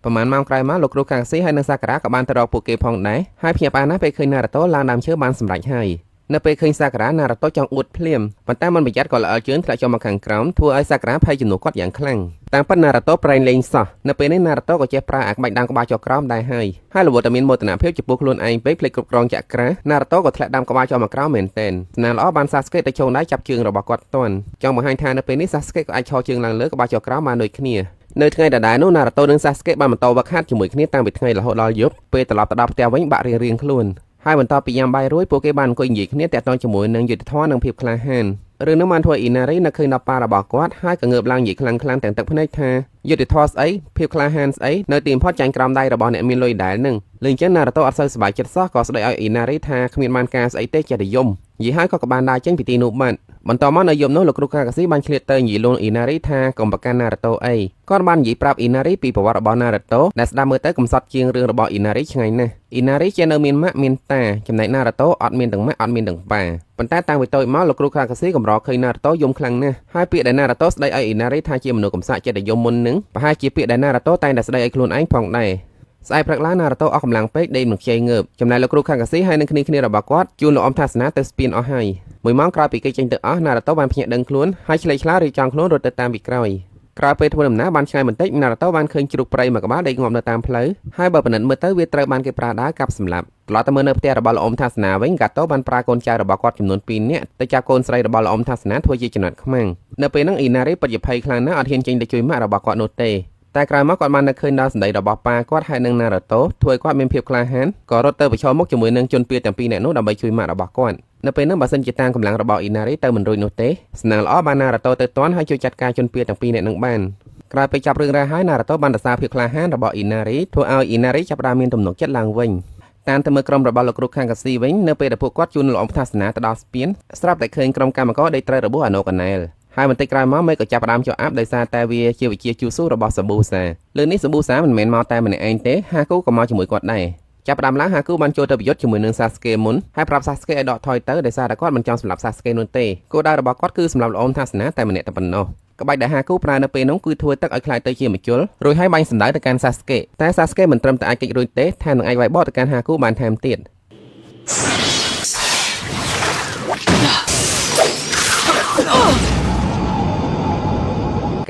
ប្រហែលម៉ោងក្រោយមកលោកគ្រូខាកាស៊ីហើយនិងសាការ៉ាក៏បានទៅរកពួកគេផងដែរហើយភ្ញាក់ផ្អើលណាស់ពេលឃើញណារូតូឡើងដើមឈើបានសម្រេចហើយនៅពេលឃើញសាការ៉ាណារូតូចង់អួតភ្លាមប៉ុន្តែមិនប្រយ័ត្នក៏ល្អជើងធ្លាក់ចុះមកខាងក្រោមធ្វើឲ្យសាការ៉ាភ័យជំនួសគាត់យ៉ាងខ្លាំងតាមពិតណារូតូប្រែងលេងសោះនៅពេលនេះណារូតូក៏ចេះប្រើអាក្បាច់ដាំក្បាលចុះក្រោមដែរហើយល្បត់តែមានមោទនភាពចំពោះខ្លួនឯងពេកភ្លេចគ្រប់គ្រងចក្រាណារូតូក៏ធ្លាក់ដាំក្បាលចុះមកក្រោមមែនទែនស្នាល្អបានសាស្កេទៅជងដៃចាប់ជើងរបស់គាត់ទាន់ចង់បង្ហាញថានៅពេលនេះសាស្កេក៏អាចឈរជើងឡើងលើក្បាលចុះក្រោមបានដូចគ្នានៅថ្ងៃដដែលនោះណារូតូនិងសាស្កេបានបន្តវឹកហាត់ជាមួយគ្នាតាំងពីថ្ងៃរហូតដល់យប់ពេលត្រឡប់ទៅដល់ផ្ទះវិញបាក់រៀងៗខ្លួនហើយបន្ទាប់ពីញ៉ាំបាយរួចពួកគេបានអង្គុយនិយាយគ្នាតាក់ទងជាមួយនឹងយុទ្ធធម៌និងភាពក្លាហានរឿងនោះបានធ្វើអ៊ីណារីនៅឃើញដល់ប៉ារបស់គាត់ហើយក៏ងើបឡើងនិយាយខ្លាំងៗទាំងទឹកភ្នែកថាយុទ្ធធម៌ស្អីភាពក្លាហានស្អីនៅទីបំផុតចាញ់ក្រោមដៃរបស់អ្នកមានលុយដែលនឹងលេងចឹងណារូតូអត់សូវសប្បាយចិត្តសោះក៏ស្ដីឲ្យអ៊ីណារីថាគ្មានបានការស្អីទេចេះតែយំនិយាយហើយក៏បានដើរចេញពីទីនោះបាត់បន្តមកនៅយប់នោះលោកគ្រូខាកាស៊ីបានឆ្លៀតទៅនិយាយលួងអ៊ីណារីថាកុំប្រកាន់ណារូតូអីគាត់បាននិយាយប្រាប់អ៊ីណារីពីប្រវត្តិរបស់ណារូតូដែលស្ដាប់មើលទៅកំសត់ជាងរឿងរបស់អ៊ីណារីឆ្ងាយណាស់អ៊ីណារីជានៅមានម៉ាក់មានតាចំណែកណារូតូអត់មានទាំងម៉ាក់អត់មានទាំងប៉ាប៉ុន្តែតាំងពីតូចមកលោកគ្រូខាកាស៊ីកម្រឃើញណារូតូយំខ្លាំងណាស់ហើយពាក្យដែលណារូតូស្ដីឲ្យអ៊ីណារីថាជាមនុស្សកំសាកចិត្តតែយំមុននឹងប្រហែលជាពាក្យដែលណារូតូតែងតែស្ដីឲ្យខ្លួនឯងផងដែរស្អែកព្រឹកឡើងណារូតូអស់កម្លាំងពេកដេកមិនខ្ចីងើបចំណែកលោកគ្រូខាកាស៊ីហើយនឹងគ្នារបស់គាត់ជួនលោកអ៊ំថាសនាទៅស្ពានអស់ហើយមួយម៉ោងក្រោយពីគេចេញទៅអស់ណារូតូបានភ្ញាក់ដឹងខ្លួនហើយឆ្លេកឆ្លារៀបចំខ្លួនរត់ទៅតាមពីក្រោយក្រោយពេលធ្វើដំណើរបានឆ្ងាយបន្តិចណារូតូបានឃើញជ្រូកព្រៃមួយក្បាលដេកងាប់នៅតាមផ្លូវហើយបើពិនិត្យមើលទៅវាត្រូវបានគេប្រើដាវកាប់សម្លាប់ត្រឡប់ទៅមើលនៅផ្ទះរបស់លោកអ៊ំថាសនាវិញកាតូបានប្រើកូនចៅរបស់គាត់ចំនួន2នាក់ទៅចាប់កូនស្រីរបស់លោកអ៊ំថាសនាធ្វើជាចំណាត់ខ្មាំងនៅពេលហ្នឹងអ៊ីណារីពិតជាភ័យខ្លាំងណាស់អត់ហ៊ានចេញទៅជួយម៉ាក់របស់គាត់នោះទេតែក្រោយមកគាត់បាននឹកឃើញដល់សម្ដីរបស់ប៉ាគាត់ហើយនឹងណារូតូធ្វើឲ្យគាត់មានភាពក្លាហានក៏រត់ទៅប្រឈមមុខជាមួយនឹងជនពៀទាំងពីរនាក់នោះដើម្បីជួយម៉ាក់របស់គាត់នៅពេលនោះបើសិនជាតាមកម្លាំងរបស់អ៊ីណារីទៅមិនរួចនោះទេស្នើល្អបានណារូតូទៅទាន់ហើយជួយចាត់ការជនពៀទាំងពីរនាក់នឹងបានក្រោយពេលចាប់រឿងរ៉ាវហើយណារូតូបានរសារភាពក្លាហានរបស់អ៊ីណារីធ្វើឲ្យអ៊ីណារីចាប់ផ្ដើមមានទំនុកចិត្តឡើងវិញតាមទៅមើលក្រុមរបស់លោកគ្រូខាងកាស៊ីវិញនៅពេលដែលពួកគាត់ជួនលោកអ៊ំថាសនាទៅដល់ស្ពានស្រាប់តែឃើញក្រុមកម្មករដេកត្រូវរបួសអាណូកាណែលហើយបន្តិចក្រោយមកមេក៏ចាប់ផ្ដើមចុះអាប់ដោយសារតែវាជាវិជាជូស៊ូរបស់សាប៊ូសាលើនេះសាប៊ូសាមិនមែនមកតែម្នាក់ឯងទេហាគូក៏មកជាមួយគាត់ដែរចាប់ផ្ដើមឡើងហាគូបានចូលទៅប្រយុទ្ធជាមួយនឹងសាស្កេមុនហើយប្រាប់សាស្កេឲ្យដកថយទៅដោយសារតែគាត់មិនចង់សម្លាប់សាស្កេនោះទេគោលដៅរបស់គាត់គឺសម្លាប់លោកអ៊ំថាសនាតែម្នាក់តែប៉ុណ្ណោះក្បាច់ដែលហាគូប្រើនៅពេលនោះគឺធ្វើទឹកឲ្យខ្លាយទៅជាម្ជុលរួចហើយបាញ់សម្ដៅទៅកាន់សាស្កេតែសាស្កេមិនត្រឹមតែអាចគេចរួចទេថែមនឹងអាចវាយបកទៅកាន់ហាគូបានថែមទៀត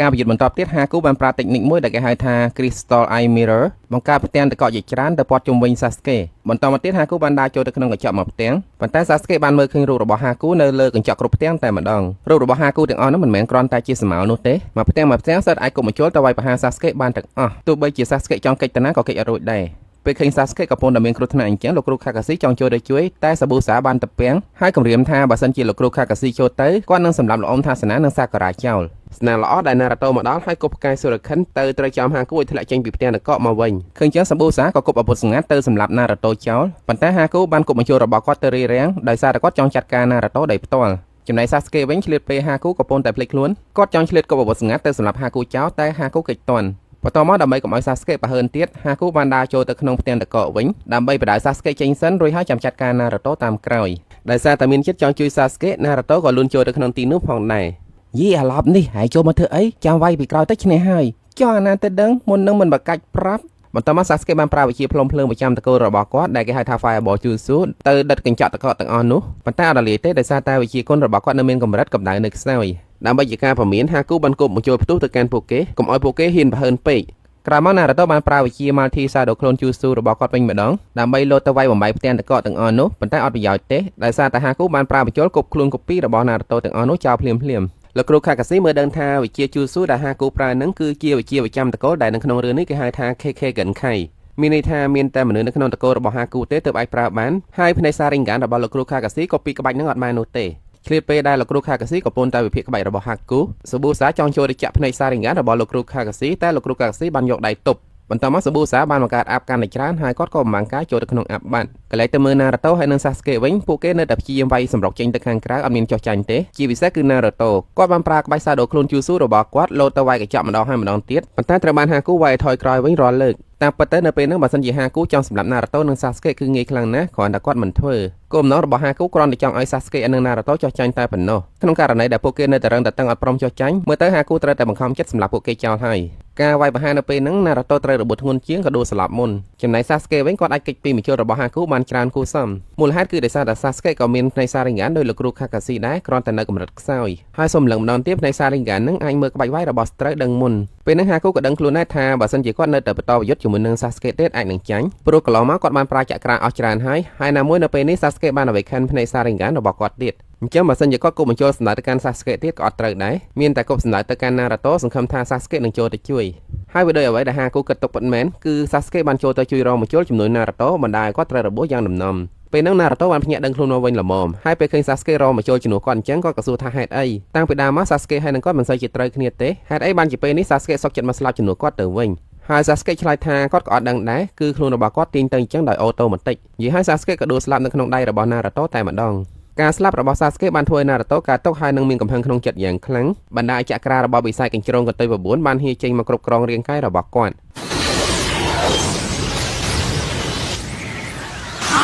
ការប្រយុទ្ធបន្តទៀតហាគូបានប្រើតិចនិកមួយដែលគេហៅថា Crystal Eye Mirror បង្កើតផ្ទាំងទឹកកកជាច្រើនទៅព័ទ្ធជុំវិញសាស្កេបន្តមកទៀតហាគូបានដើរចូលទៅក្នុងកញ្ចក់មួយផ្ទាំងប៉ុន្តែសាស្កេបានមើលឃើញរូបរបស់ហាគូនៅលើកញ្ចក់គ្រប់ផ្ទាំងតែម្ដងរូបរបស់ហាគូទាំងអស់នោះមិនមែនគ្រាន់តែជាស្មៅនោះទេមួយផ្ទាំងសិតអាចគប់បញ្ចូលទៅវាយប្រហារសាស្កេបានទាំងអស់ទោះបីជាសាស្កេចង់កិច្ចទៅណាក៏កិច្ចអត់រួចដែរពេលឃើញសាស្កេកំពុងតែមានគ្រោះថ្នាក់អញ្ចឹងលោកគ្រូខាកាស៊ីចង់ចូលទៅជួយតែសាប៊ូសាបានទៅពាំងហើយគម្រាមថាបើសិនជាលោកគ្រូខាកាស៊ីចូលទៅគាត់នឹងសម្លាប់លោកអ៊ំថាសនានិងសាការ៉ាចោលស្នាល្អដែលណារូតូមកដល់ហើយគប់ផ្កាយសូរខិនទៅត្រូវចំហាគូឲ្យធ្លាក់ចេញពីផ្ទះនគរមកវិញឃើញចឹងសាប៊ូសាក៏គប់អាវុធសម្ងាត់ទៅសម្លាប់ណារូតូចោលប៉ុន្តែហាគូបានគប់បញ្ចូលរបស់គាត់ទៅរារាំងដោយសារតែគាត់ចង់ចាត់ការណារូតូដោយផ្ទាល់ចំណែកសាស្កេវិញឆ្លៀតពេលហាគូកំពុងតែភ្លេចខ្លួនគាត់ចង់ឆ្លៀតគប់អាវុធសម្ងាត់ទៅសម្លាប់ហាគូចោលតែហាគូគេចទាន់បន្តមកដើម្បីកុំឲ្យសាស្កេប្រហើនទៀតហាគូបានដើរចូលទៅក្នុងផ្ទះនគរវិញដើម្បីបដៅសាស្កេចេញសិនរួចហើយចាំចាត់ការណារូតូតាមក្រោយដោយសារតែមានចិត្តចង់ជួយសាស្កេណារូតូក៏លូនចូលទៅក្នុងទីនោះផងដែរយីអាឡប់នេះហើយចូលមកធ្វើអីចាំវាយពីក្រោយទៅឈ្នះហើយចុះអាណាទៅដឹងមុននឹងមិនបកាច់ប្រាប់បន្តមកសាស្កេបានប្រើវិជាផ្លុំភ្លើងប្រចាំតកូលរបស់គាត់ដែលគេហៅថា Fireball Jutsu ទៅដិតកញ្ចក់តកទាំងអស់នោះប៉ុន្តែអត់រលាយទេដោយសារតែវិជាគុណរបស់គាត់នៅមានកម្រិតកម្ដៅនៅខ្សោយដើម្បីជាការព្រមានហាគូបានគប់បញ្ចូលផ្ទុះទៅកាន់ពួកគេកុំឲ្យពួកគេហ៊ានប្រហើនពេកក្រោយមកណារូតូបានប្រើវិជា Multi Shadow Clone Jutsu របស់គាត់វិញម្ដងដើម្បីលោតទៅវាយបំបីផ្ទាំងតកទាំងអស់នោះប៉ុន្តែអត់ប្រយោជន៍ទេដោយសារតែហាគូបានប្រើបញ្ចូលគប់ខ្លួនកូពីរបស់ណារូតូទាំងអស់នោះចោលភ្លាមលោកគ្រូខាកាស៊ីមើលដឹងថាវិជាជូស៊ូដែលហាគូប្រើនឹងគឺជាវិជាប្រចាំតកូលដែលនៅក្នុងរឿងនេះគេហៅថា KK Genkai មានន័យថាមានតែមនុស្សនៅក្នុងតកូលរបស់ហាគូទេទើបអាចប្រើបានហើយផ្នែកសារិងហ្គានរបស់លោកគ្រូខាកាស៊ីក៏ពីក្បាច់នឹងអត់បាននោះទេឆ្លៀតពេលដែលលោកគ្រូខាកាស៊ីកំពុងតែវិភាគក្បាច់របស់ហាគូសាប៊ូសាចង់ចូលទៅចាក់ផ្នែកសារិងហ្គានរបស់លោកគ្រូខាកាស៊ីតែលោកគ្រូខាកាស៊ីបានយកដៃទប់ បន្ទាប់មកសាប៊ូសាបានបង្កើតអាប់កាន់តែច្រើនហើយគាត់ក៏បំផាំងការចូលទៅក្នុងអាប់បាត់កន្លែងទៅមើល Naruto ហើយនិង Sasuke វិញពួកគេនៅតែព្យាយាមវាយសម្រុកចេញទៅខាងក្រៅអត់មានចោះចាញ់ទេជាពិសេសគឺ Naruto គាត់បានប្រើក្បាច់សាដូខ្លួន Jutsu របស់គាត់លោតទៅវាយកញ្ចក់ម្ដងហើយម្ដងទៀតប៉ុន្តែត្រូវបានហាគូវាយថយក្រោយវិញរាល់លើកតាមពិតទៅនៅពេលហ្នឹងបើសិនជាហាគូចង់សម្លាប់ Naruto និង Sasuke គឺងាយខ្លាំងណាស់គ្រាន់តែគាត់មិនធ្វើគោលបំណងរបស់ហាគូគ្រាន់តែចង់ឲ្យ Sasuke និង Naruto ចោះចាញ់តែប៉ុណ្ណោះក្នុងករណីដែលពួកគេនៅតែរឹងតែតឹងអត់ព្រមចោះចាញ់មើលទៅហាគូត្រូវតែបង្ខំចិត្តសម្លាប់ពួកគេចោលហើយការវាយប្រហារនៅពេលហ្នឹង Naruto ត្រូវរបួសធ្ងន់ជាងក៏ដួលស្លាប់មុនចំណែក Sasuke វិញគាត់អាចគេចពីមជ្ឈរបស់ហាគូបានច្រើនគួរសមមូលហេតុគឺដោយសារតែ Sasuke ក៏មានផ្នែក Sharingan ដោយលោកគ្រូ Kakashi ដែរគ្រាន់តែនៅកម្រិតខ្សោយហើយសូមឡើងម្ដងទៀតផ្នែក Sharingan ហ្នឹងអាចមើលក្បាច់វាយរបស់ស្ត្រូវដឹងមុនពេលហ្នឹងហាគូក៏ដឹងខ្លួនដែរថាបើសិនជាគាត់នៅតែបន្តប្រយុទ្ធជាមួយនឹង Sasuke ទៀតអាចនឹងចាញ់ព្រោះកន្លងមកគាត់បានប្រើចក្រាអស់ច្រើនហើយណាមួយនៅពេលនេះ Sasuke បាន awaken ផ្នែក Sharingan របស់គាត់ទៀតអញ្ចឹងបើសិនជាគាត់គប់បញ្ចូលសម្ដៅទៅកាន់ Sasuke ទៀតក៏អត់ត្រូវដែរមានតែគប់សម្ដៅទៅកាន់ Naruto សង្ឃឹមថា Sasuke នឹងចូលទៅជួយហើយវាដូចអ្វីដែលហាគូគិតទុកពិតមែនគឺ Sasuke បានចូលទៅជួយរងបញ្ចូលជំនួយ Naruto បណ្ដាលឲ្យគាត់ត្រូវរបួសយ៉ាងដំណំពេលហ្នឹង Naruto បានភ្ញាក់ដឹងខ្លួនមកវិញល្មមហើយពេលឃើញ Sasuke រងបញ្ចូលជំនួសគាត់អញ្ចឹងគាត់ក៏សួរថាហេតុអីតាំងពីដើមមក Sasuke ហើយនឹងគាត់មិនសូវជាត្រូវគ្នាទេហេតុអីបានជាពេលនេះ Sasuke សុកចិត្តមកស្លាប់ជំនួសគាត់ទៅវិញហើយ Sasuke ឆ្លើយថាគាត់ក៏អត់ដឹងដែរគឺខ្លួនរបស់គាត់ទាញទៅអញ្ចឹងដោយអូតូម៉ាទិកនិយាយឲ្យ Sasuke ក៏ដួលស្លាប់នៅក្នុងដៃរបស់ Naruto តែម្ដងការស្លាប់របស់ Sasuke បានធ្វើឲ្យ Naruto កើតទុក្ខហើយនឹងមានកំហឹងក្នុងចិត្តយ៉ាងខ្លាំងបណ្ដាលឲ្យចក្រារបស់បិសាចកញ្ជ្រោងកន្ទុយ9បានហៀចេញមកគ្រប់គ្រងរាងកាយរបស់គាត់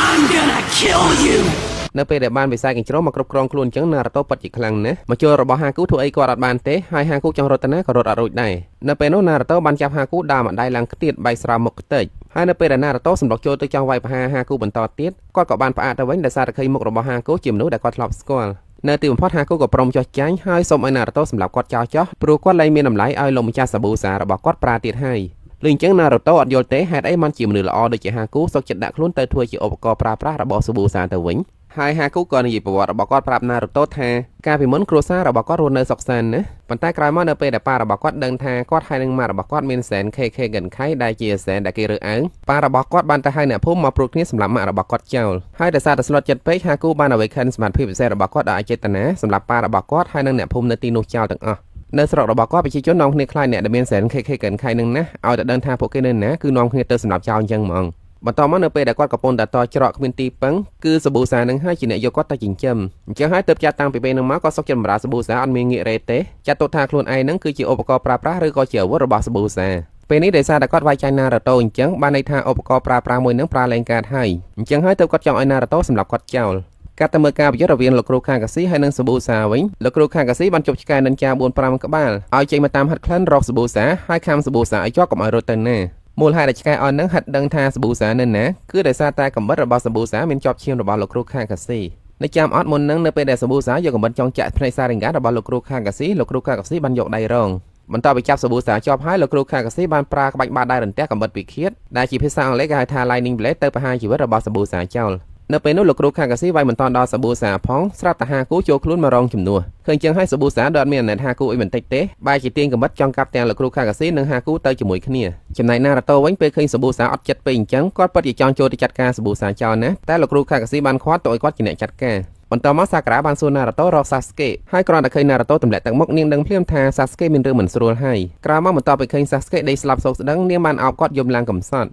I'm gonna kill you! នៅពេលដែលបានវិស័យកញ្ជ្រោងមកគ្រប់គ្រងខ្លួនអញ្ចឹង Naruto ពិតជាខ្លាំងណាស់មកចូលរបស់ហាគូធ្វើអីគាត់អត់បានទេហើយហាគូចង់រត់ទៅណាក៏រត់អត់រួចដែរនៅពេលនោះ Naruto បានចាប់ហាគូដើរម្ដាយឡើងខ្ទាតបែកស្រោមមុខខ្ទេចហើយនៅពេលដែល Naruto សម្រុកចូលទៅចង់វាយប្រហារហាគូបន្តទៀតគាត់ក៏បានផ្អាកទៅវិញដោយសារតែឃើញមុខរបស់ហាគូជាមនុស្សដែលគាត់ធ្លាប់ស្គាល់នៅទីបំផុតហាគូក៏ព្រមចោះចាញ់ហើយសូមឲ្យ Naruto សម្លាប់គាត់ចោលព្រោះគាត់លែងមានតម្លៃឲ្យលោកម្ចាស់សាប៊ូសារបស់គាត់ប្រើទៀតហើយលឺអញ្ចឹង Naruto អត់យល់ទេហេតុអីមិនជាមនុស្សល្អដូចជាហាគូសុកចិត្តដាក់ខ្លួនទៅធ្វើជាឧបករណ៍ប្រើប្រាស់របស់សាប៊ូសាទៅវិញហើយហាគូក៏និយាយប្រវត្តិរបស់គាត់ប្រាប់ Naruto ថាកាលពីមុនគ្រួសាររបស់គាត់រស់នៅសុខសាន្តណាប៉ុន្តែក្រោយមកនៅពេលដែលប៉ារបស់គាត់ដឹងថាគាត់ហើយនឹងម៉ាក់របស់គាត់មានសែន KK Genkai ដែលជាសែនដែលគេរើសអើងប៉ារបស់គាត់បានទៅហៅអ្នកភូមិមកព្រួតគ្នាសម្រាប់ម៉ាក់របស់គាត់ចោលហើយដោយសារតែស្លុតចិត្តពេកហាគូបាន awaken សមត្ថភាពពិសេសរបស់គាត់ដោយអចេតនាសម្រាប់ប៉ារបស់គាត់ហើយនឹងអ្នកភូមិនៅទីនោះចោលទាំងអស់នៅស្រុករបស់គាត់ប្រជាជននាំគ្នាខ្លាចអ្នកដែលមានសែន KK Genkai នឹងណាឲ្យតែដឹងថាពួកគេនៅណាគឺនាំគ្នាទៅសម្រាប់ចោលអញ្ចឹងហ្មងបន្ទាប់មកនៅពេលដែលគាត់កំពុងតែតច្រកគ្មានទីពឹងគឺសាប៊ូសានឹងហើយជាអ្នកយកគាត់ទៅចិញ្ចឹមអញ្ចឹងហើយទើបចាត់តាំងពីពេលហ្នឹងមកក៏សុកចិត្តបម្រើសាប៊ូសាអត់មានងាករេទេចាត់ទុកថាខ្លួនឯងហ្នឹងគឺជាឧបករណ៍ប្រើប្រាស់ឬក៏ជាអាវុធរបស់សាប៊ូសាពេលនេះដោយសារតែគាត់វាយចាញ់ Naruto អញ្ចឹងបានន័យថាឧបករណ៍ប្រើប្រាស់មួយហ្នឹងប្រើលែងកើតហើយអញ្ចឹងហើយទើបគាត់ចង់ឲ្យ Naruto សម្លាប់គាត់ចោលកាត់ទៅមើលការប្រយុទ្ធរវាងលោកគ្រូ Kakashi ហើយនិងសាប៊ូសាវិញលោកគ្រូ Kakashi បានជប់ឆ្កែនិនចា 4-5 ក្បាលឲ្យចេញមកតាមហិតក្លិនរកសាប៊ូសាហើយខាំសាប៊ូសាឲ្យជាប់កុំឲ្យរត់ទៅណាមូលហេតុដែលឆ្កែអន់នឹងហិតដឹងថាសាប៊ូសានៅណាគឺដោយសារតែកំបិតរបស់សាប៊ូសាមានជាប់ឈាមរបស់លោកគ្រូ Kakashi នៅចាំអត់មុននឹងនៅពេលដែលសាប៊ូសាយកកំបិតចង់ចាក់ផ្នែក Sharingan របស់លោកគ្រូ Kakashi លោកគ្រូ Kakashi បានយកដៃរងបន្ទាប់ពីចាប់សាប៊ូសាជាប់ហើយលោកគ្រូ Kakashi បានប្រើក្បាច់បាតដៃរន្ទះកំបិតវិឃាតដែលជាភាសាអង់គ្លេសគេហៅថា Lightning Blade ទៅប្រហារជីវិតរបស់សាប៊ូសាចោលនៅពេលនោះលោកគ្រូ Kakashi វាយមិនតាន់ដល់សាប៊ូសាផងស្រាប់តែហាគូចូលខ្លួនមករងជំនួសឃើញចឹងហើយសាប៊ូសាដកមានអាណិតហាគូអីបន្តិចទេបែរជាទាញកំបិតចង់កាប់ទាំងលោកគ្រូ Kakashi និងហាគូទៅជាមួយគ្នាចំណែក Naruto វិញពេលឃើញសាប៊ូសាអត់ចិត្តពេកអញ្ចឹងគាត់ពិតជាចង់ចូលទៅចាត់ការសាប៊ូសាចោលណាតែលោកគ្រូ Kakashi បានខាត់ទៅឲ្យគាត់ជាអ្នកចាត់ការបន្តមក Sakura បានសួរ Naruto រក Sasuke ហើយគ្រាន់តែឃើញ Naruto ទម្លាក់ទឹកមុខនាងដឹងភ្លាមថា Sasuke មានរឿងមិនស្រួលហើយក្រោយមកបន្ទាប់ពីឃើញ Sasuke ដេកស្លាប់សោកស្ដឹងនាងបានអោបគាត់យំឡើងកំសត់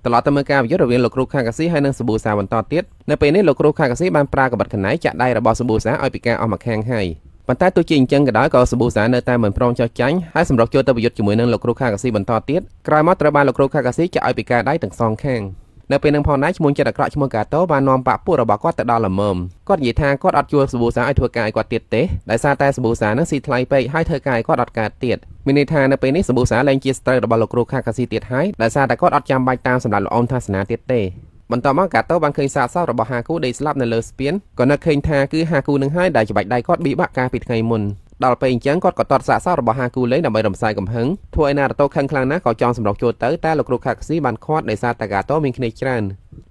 ត្រឡប់ទៅមើលការប្រយុទ្ធរវាងលោកគ្រូ Kakashi ហើយនិងសាប៊ូសាបន្តទៀតនៅពេលនេះលោកគ្រូ Kakashi បានប្រើកាំបិតខ្នែចាក់ដៃរបស់សាប៊ូសាឲ្យពិការអស់មួយខាងហើយប៉ុន្តែទោះជាអញ្ចឹងក៏ដោយក៏សាប៊ូសានៅតែមិនព្រមចោះចាញ់ហើយសម្រុកចូលទៅប្រយុទ្ធជាមួយនឹងលោកគ្រូ Kakashi បន្តទៀតក្រោយមកត្រូវបានលោកគ្រូ Kakashi ចាក់ឲ្យពិការដៃទាំងសងខាងនៅពេលនឹងផងដែរឈ្មោះចិត្តអាក្រក់ឈ្មោះកាតូបាននាំបាក់ពួករបស់គាត់ទៅដល់ល្មមគាត់និយាយថាគាត់អត់ជួលសាប៊ូសាឲ្យធ្វើការឲ្យគាត់ទៀតទេដោយសារតែសាប៊ូសានឹងស៊ីថ្លៃពេកហើយធ្វើការឲ្យគាត់អត់កើតទៀតមានន័យថានៅពេលនេះសាប៊ូសាលែងជាស្ត្រូវរបស់លោកគ្រូ Kakashi ទៀតហើយដោយសារតែគាត់អត់ចាំបាច់តាមសម្រាប់លោកអ៊ំថាសនាទៀតទេបន្ទាប់មកកាតូបានឃើញសាកសពរបស់ហាគូដេកស្លាប់នៅលើស្ពានក៏នឹកឃើញថាគឺហាគូនឹងហើយដែលច្បាច់ដៃគាត់ប៊ីបាក់កាលពីថ្ងៃមុនដល់ពេលអញ្ចឹងគាត់ក៏ទាត់សាកសពរបស់ហាគូលេងដើម្បីរំសាយកំហឹងធ្វើឲ្យ Naruto ខឹងខ្លាំងណាស់ក៏ចង់សម្រុកចូលទៅតែលោកគ្រូ Kakashi បានខាត់ដោយសារតែកាតូមានគ្នាច្រើន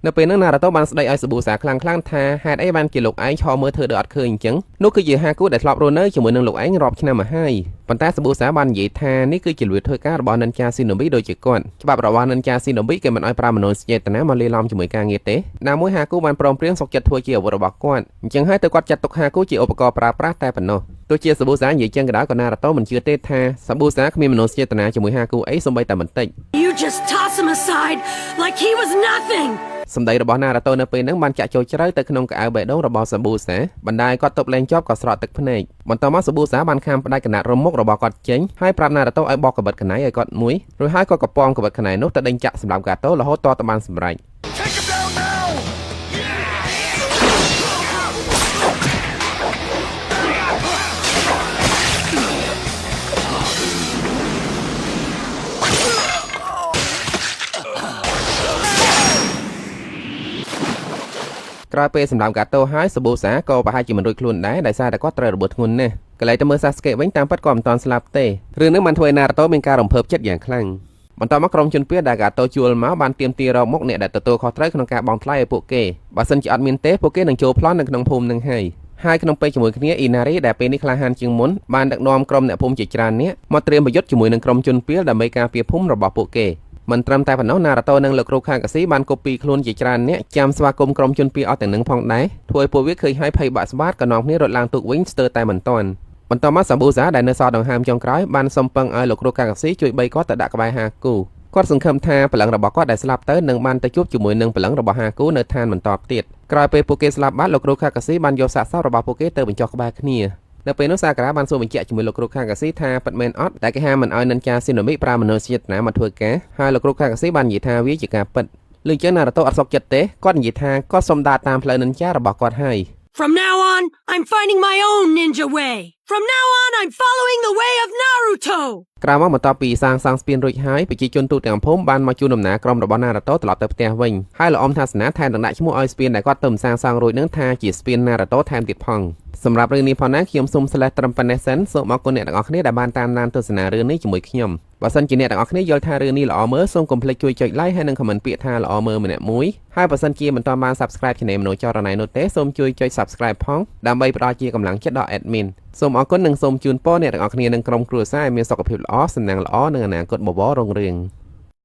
នៅពេលនោះណារ៉ូតូបានស្ដីឲ្យសាប៊ូសាខ្លាំងៗថាហេតុអីបានជាលោកឯងឈរមើលធ្វើដូចអត់ឃើញអញ្ចឹងនោះគឺជាហាគូដែលធ្លាប់រស់នៅជាមួយនឹងលោកឯងរាប់ឆ្នាំមកហើយប៉ុន្តែសាប៊ូសាបាននិយាយថានេះគឺជាលួចធ្វើការរបស់និនចាស៊ីណូប៊ីដូចជាគាត់ច្បាប់របស់និនចាស៊ីណូប៊ីគេមិនឲ្យប្រើមនោសញ្ចេតនាមកលាយឡំជាមួយការងារទេណាមួយហាគូបានព្រមព្រៀងសុកចិត្តធ្វើជាអាវុធរបស់គាត់អញ្ចឹងហើយទៅគាត់ចាត់ទុកហាគូជាឧបករណ៍ប្រើប្រាស់តែប៉ុណ្ណោះទោះជាសាប៊ូសានិយាយចឹងក៏ដោយក៏ណារ៉ូតូមិនជឿទេថាសាប៊ូសាគ្មានមនោសញ្ចេតនាជាមួយហាគូអីសូម្បីតែបន្តិច You just toss him aside like he was nothing. សម្ដីរបស់ណារ៉ូតូនៅពេលហ្នឹងបានចាក់ចូលជ្រៅទៅក្នុងកៅអៅបេះដូងរបស់សាប៊ូសាបណ្ដាឲ្យគាត់ទប់លែងជាប់ក៏ស្រក់ទឹកភ្នែកបន្ទាប់មកសាប៊ូសាបានខាំផ្ដាច់កណាត់រមុខរបស់គាត់ចេញហើយប្រាប់ណារ៉ូតូឲ្យបោះកបិតកណៃឲ្យគាត់មួយរួចហើយគាត់ក៏ពំកបិតកណៃនោះទៅដេញចាក់សម្រាប់កាតូរហូតតបានសម្រេច Take him down now! ក្រោយពេលសម្រាប់កាតូហើយសាប៊ូសាក៏ប្រហែលជាមិនរួចខ្លួនដែរដោយសារតែគាត់ត្រូវរបួសធ្ងន់ណាស់កន្លែងទៅមើលសាស្កេវិញតាមពិតក៏មិនទាន់ស្លាប់ទេរឿងនេះបានធ្វើឲ្យណារ៉ូតូមានការរំភើបចិត្តយ៉ាងខ្លាំងបន្ទាប់មកក្រុមជនពារដែលកាតូជួលមកបានទាមទាររកមុខអ្នកដែលទទួលខុសត្រូវក្នុងការបង់ថ្លៃឲ្យពួកគេបើសិនជាអត់មានទេពួកគេនឹងចូលប្លន់នៅក្នុងភូមិនឹងហើយក្នុងពេលជាមួយគ្នាអ៊ីណារីដែលពេលនេះក្លាហានជាងមុនបានដឹកនាំក្រុមអ្នកភូមិជាច្រើននាក់មកត្រៀមប្រយុទ្ធជាមួយនឹងក្រុមជនពារដើម្បីការពារភូមិរបស់ពួកគេមិនត្រឹមតែប៉ុណ្ណោះណារ៉ូតូនិងលោកគ្រូខាកាស៊ីបានកូពីខ្លួនជាច្រើនអ្នកចាំស្វាគមន៍ក្រុមជនពារអស់ទាំងនឹងផងដែរធ្វើឲ្យពួកវាឃើញហើយភ័យបាក់ស្បាតក៏នាំគ្នារត់ឡើងទូកវិញស្ទើរតែមិនទាន់បន្ទាប់មកសាប៊ូសាដែលនៅសល់ដង្ហើមចុងក្រោយបានសុំពឹងឲ្យលោកគ្រូខាកាស៊ីជួយបីគាត់ទៅដាក់ក្បែរហាគូគាត់សង្ឃឹមថាបលឹងរបស់គាត់ដែលស្លាប់ទៅនឹងបានទៅជួបជាមួយនឹងបលឹងរបស់ហាគូនៅឋានបន្តទៀតក្រោយពេលពួកគេស្លាប់បាត់លោកគ្រូខាកាស៊ីបានយកសាកសពរបស់ពួកគេទៅបញ្ចុះក្បែរគ្នានៅពេលនោះសាការ៉ាបានសួរបញ្ជាក់ជាមួយលោកគ្រូខាកាស៊ីថាពិតមែនអត់ដែលគេហាមមិនឲ្យនិនចាស៊ីណូមីប្រើមនោសញ្ចេតនាមកធ្វើការហើយលោកគ្រូខាកាស៊ីបាននិយាយថាវាជាការពិតលឺចឹងណារ៉ូតូអត់សុខចិត្តទេគាត់និយាយថាគាត់សុំដើរតាមផ្លូវនិនចារបស់គាត់ហើយ From now on, I'm finding my own ninja way. From now on, I'm following the way of Naruto. ក្រោយមកបន្ទាប់ពីសាងស្ពានរួចហើយប្រជាជនទូទាំងភូមិបានមកជួនដំណើរក្រុមរបស់ណារ៉ូតូត្រឡប់ទៅផ្ទះវិញហើយលោកអ៊ំថាសនាថែមទាំងដាក់ឈ្មោះឲ្យស្ពានដែលគាត់ទៅសាងរួចនឹងថាជាស្ពានណារ៉ូតូថែមទៀតផងសម្រាប់រឿងនេះផងណាខ្ញុំសូមស្លេះត្រឹមប៉ុណ្ណេះសិនសូមអរគុណអ្នកទាំងអស់គ្នាដែលបានតាមដានទស្សនារឿងនេះជាមួយខ្ញុំបើសិនជាអ្នកទាំងអស់គ្នាយល់ថារឿងនេះល្អមើលសូមកុំភ្លេចជួយចុច like ហើយនិង comment ពាក្យថាល្អមើលម្នាក់មួយហើយបើសិនជាមិនទាន់បាន subscribe Channel មនោចរណៃនោះទេសូមជួយចុច subscribe ផងដើម្បីផ្ដល់ជាកម្លាំងចិត្តដល់ admin សូមអរគុណនិងសូមជូនពរអ្នកទាំងអស់គ្នានិងក្រុមគ្រួសារឲ្យមានសុខភាពល្អសំណាងល្អនិងអនាគតបបររុងរឿង